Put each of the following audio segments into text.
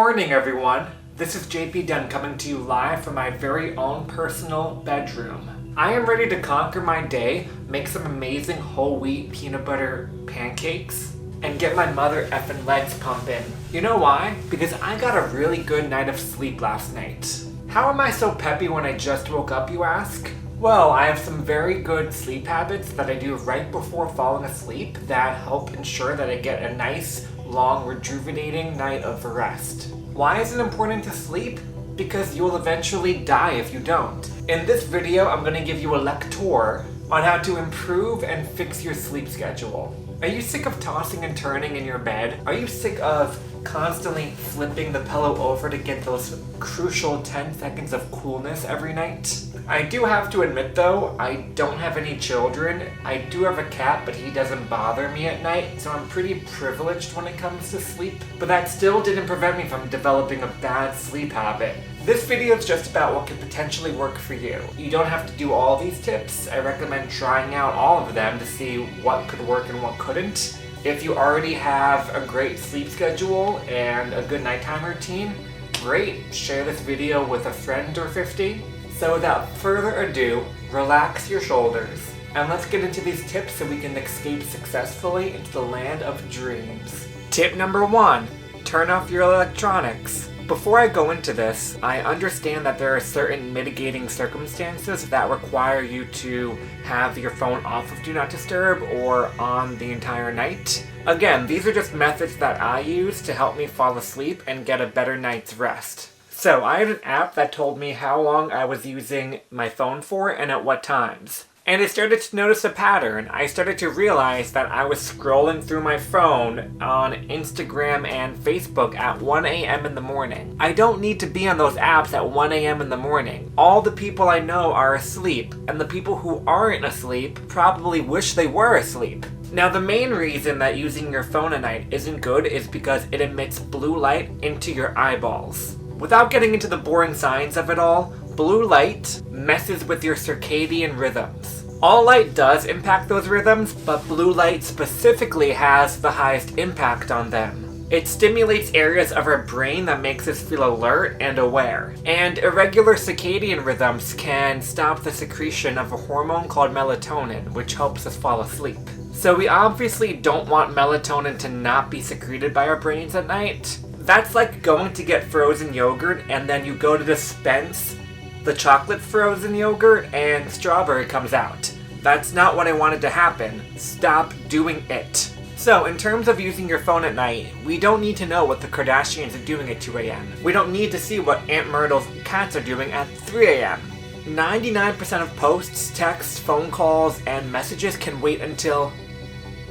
morning, everyone. This is JP Dunn coming to you live from my very own personal bedroom. I am ready to conquer my day, make some amazing whole wheat peanut butter pancakes, and get my mother effing legs pumping. You know why? Because I got a really good night of sleep last night. How am I so peppy when I just woke up, you ask? Well, I have some very good sleep habits that I do right before falling asleep that help ensure that I get a nice, long, rejuvenating night of rest. Why is it important to sleep? Because you'll eventually die if you don't. In this video, I'm going to give you a lecture on how to improve and fix your sleep schedule. Are you sick of tossing and turning in your bed? Are you sick of constantly flipping the pillow over to get those crucial 10 seconds of coolness every night? I do have to admit though, I don't have any children. I do have a cat, but he doesn't bother me at night, so I'm pretty privileged when it comes to sleep. But that still didn't prevent me from developing a bad sleep habit. This video is just about what could potentially work for you. You don't have to do all these tips. I recommend trying out all of them to see what could work and what couldn't. If you already have a great sleep schedule and a good nighttime routine, great. Share this video with a friend or 50. So without further ado, relax your shoulders, and let's get into these tips so we can escape successfully into the land of dreams. Tip number 1, turn off your electronics. Before I go into this, I understand that there are certain mitigating circumstances that require you to have your phone off of Do Not Disturb or on the entire night. Again, these are just methods that I use to help me fall asleep and get a better night's rest. So I had an app that told me how long I was using my phone for and at what times. And I started to notice a pattern. I started to realize that I was scrolling through my phone on Instagram and Facebook at 1 a.m. in the morning. I don't need to be on those apps at 1 a.m. in the morning. All the people I know are asleep, and the people who aren't asleep probably wish they were asleep. Now, the main reason that using your phone at night isn't good is because it emits blue light into your eyeballs. Without getting into the boring science of it all, blue light messes with your circadian rhythms. All light does impact those rhythms, but blue light specifically has the highest impact on them. It stimulates areas of our brain that makes us feel alert and aware. And irregular circadian rhythms can stop the secretion of a hormone called melatonin, which helps us fall asleep. So we obviously don't want melatonin to not be secreted by our brains at night. That's like going to get frozen yogurt and then you go to dispense the chocolate frozen yogurt and strawberry comes out. That's not what I wanted to happen. Stop doing it. So in terms of using your phone at night, we don't need to know what the Kardashians are doing at 2 a.m. We don't need to see what Aunt Myrtle's cats are doing at 3 a.m. 99% of posts, texts, phone calls, and messages can wait until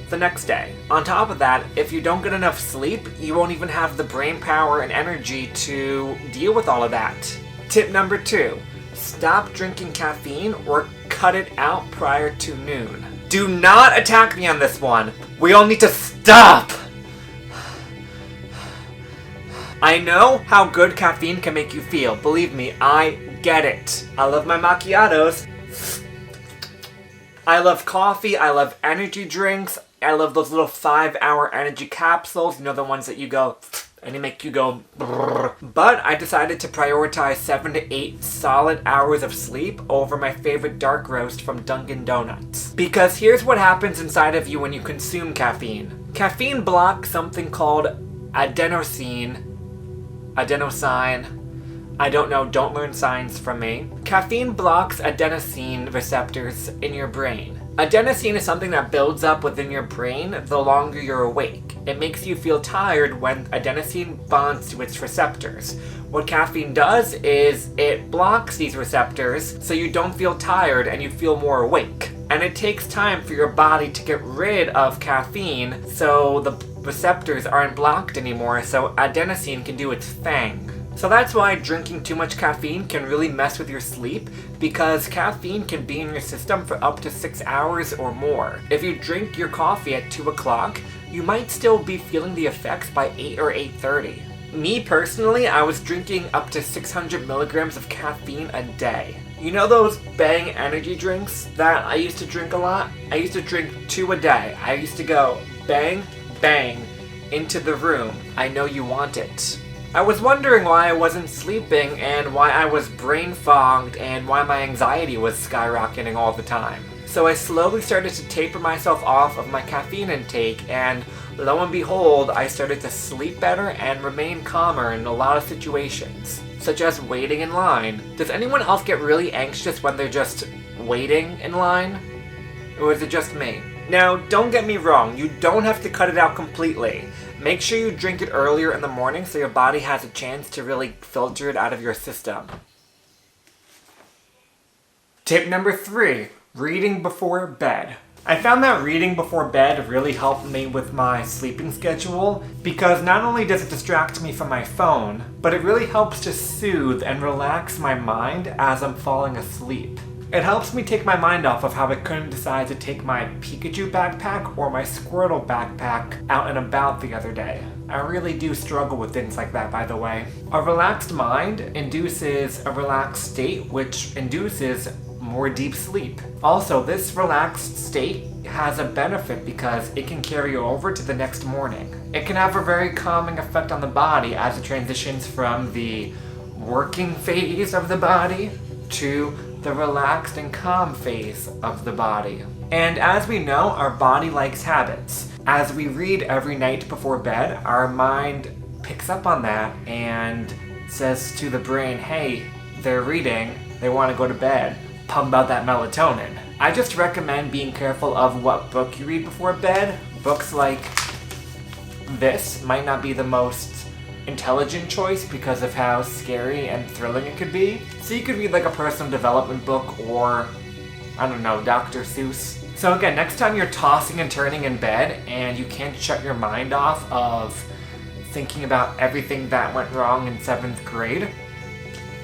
the next day. On top of that, if you don't get enough sleep, you won't even have the brain power and energy to deal with all of that. Tip number 2, stop drinking caffeine or cut it out prior to noon. Do not attack me on this one. We all need to stop. I know how good caffeine can make you feel. Believe me, I get it. I love my macchiatos. I love coffee. I love energy drinks. I love those little 5-hour energy capsules, you know, the ones that you go and they make you go brrr. But I decided to prioritize 7 to 8 solid hours of sleep over my favorite dark roast from Dunkin' Donuts. Because here's what happens inside of you when you consume caffeine. Caffeine blocks something called adenosine. I don't know, don't learn science from me. Caffeine blocks adenosine receptors in your brain. Adenosine is something that builds up within your brain the longer you're awake. It makes you feel tired when adenosine bonds to its receptors. What caffeine does is it blocks these receptors so you don't feel tired and you feel more awake. And it takes time for your body to get rid of caffeine so the receptors aren't blocked anymore so adenosine can do its thing. So that's why drinking too much caffeine can really mess with your sleep, because caffeine can be in your system for up to 6 hours or more. If you drink your coffee at 2 o'clock, you might still be feeling the effects by 8 or 8:30. Me personally, I was drinking up to 600 milligrams of caffeine a day. You know those Bang energy drinks that I used to drink a lot? I used to drink 2 a day. I used to go bang, bang into the room. I know you want it. I was wondering why I wasn't sleeping and why I was brain fogged and why my anxiety was skyrocketing all the time. So I slowly started to taper myself off of my caffeine intake, and lo and behold, I started to sleep better and remain calmer in a lot of situations, such as waiting in line. Does anyone else get really anxious when they're just waiting in line? Or is it just me? Now, don't get me wrong, you don't have to cut it out completely. Make sure you drink it earlier in the morning so your body has a chance to really filter it out of your system. Tip number 3, reading before bed. I found that reading before bed really helped me with my sleeping schedule because not only does it distract me from my phone, but it really helps to soothe and relax my mind as I'm falling asleep. It helps me take my mind off of how I couldn't decide to take my Pikachu backpack or my Squirtle backpack out and about the other day. I really do struggle with things like that, by the way. A relaxed mind induces a relaxed state, which induces more deep sleep. Also, this relaxed state has a benefit because it can carry over to the next morning. It can have a very calming effect on the body as it transitions from the working phase of the body to the relaxed and calm phase of the body. And as we know, our body likes habits. As we read every night before bed, our mind picks up on that and says to the brain, hey, they're reading, they want to go to bed, pump out that melatonin. I just recommend being careful of what book you read before bed. Books like this might not be the most intelligent choice because of how scary and thrilling it could be. So you could read like a personal development book or, I don't know, Dr. Seuss. So again, next time you're tossing and turning in bed and you can't shut your mind off of thinking about everything that went wrong in 7th grade,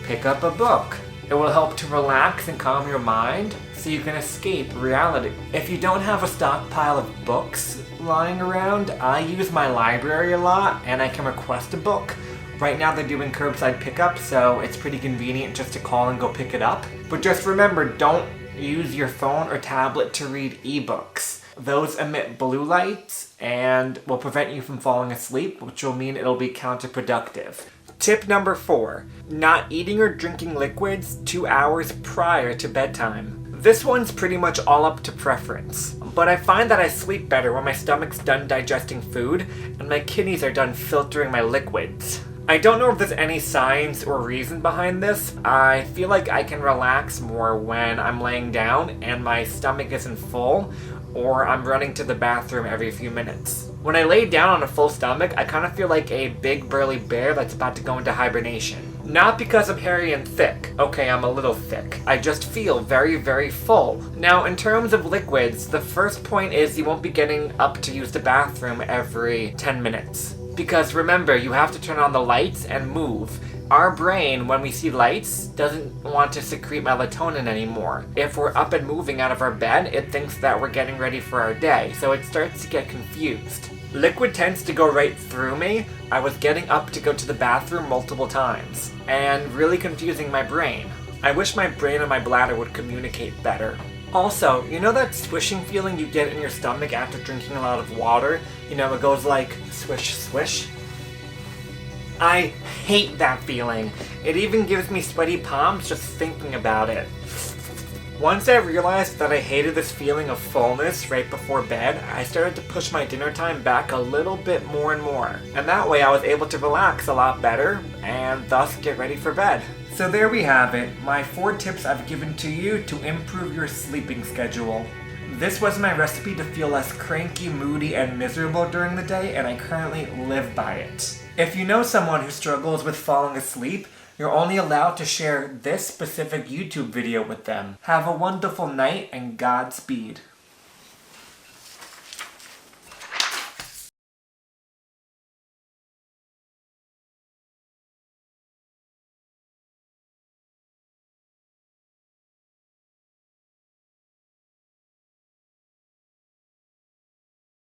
pick up a book. It will help to relax and calm your mind so you can escape reality. If you don't have a stockpile of books lying around, I use my library a lot and I can request a book. Right now they're doing curbside pickup, so it's pretty convenient just to call and go pick it up. But just remember, don't use your phone or tablet to read ebooks. Those emit blue lights and will prevent you from falling asleep, which will mean it'll be counterproductive. Tip number 4, not eating or drinking liquids 2 hours prior to bedtime. This one's pretty much all up to preference, but I find that I sleep better when my stomach's done digesting food and my kidneys are done filtering my liquids. I don't know if there's any science or reason behind this. I feel like I can relax more when I'm laying down and my stomach isn't full or I'm running to the bathroom every few minutes. When I lay down on a full stomach, I kind of feel like a big burly bear that's about to go into hibernation. Not because I'm hairy and thick. Okay, I'm a little thick. I just feel very, very full. Now, in terms of liquids, the first point is you won't be getting up to use the bathroom every 10 minutes. Because remember, you have to turn on the lights and move. Our brain, when we see lights, doesn't want to secrete melatonin anymore. If we're up and moving out of our bed, it thinks that we're getting ready for our day, so it starts to get confused. Liquid tends to go right through me. I was getting up to go to the bathroom multiple times, and really confusing my brain. I wish my brain and my bladder would communicate better. Also, you know that swishing feeling you get in your stomach after drinking a lot of water? You know, it goes like swish, swish. I hate that feeling. It even gives me sweaty palms just thinking about it. Once I realized that I hated this feeling of fullness right before bed, I started to push my dinner time back a little bit more and more. And that way I was able to relax a lot better and thus get ready for bed. So there we have it, my 4 tips I've given to you to improve your sleeping schedule. This was my recipe to feel less cranky, moody, and miserable during the day, and I currently live by it. If you know someone who struggles with falling asleep, you're only allowed to share this specific YouTube video with them. Have a wonderful night and Godspeed.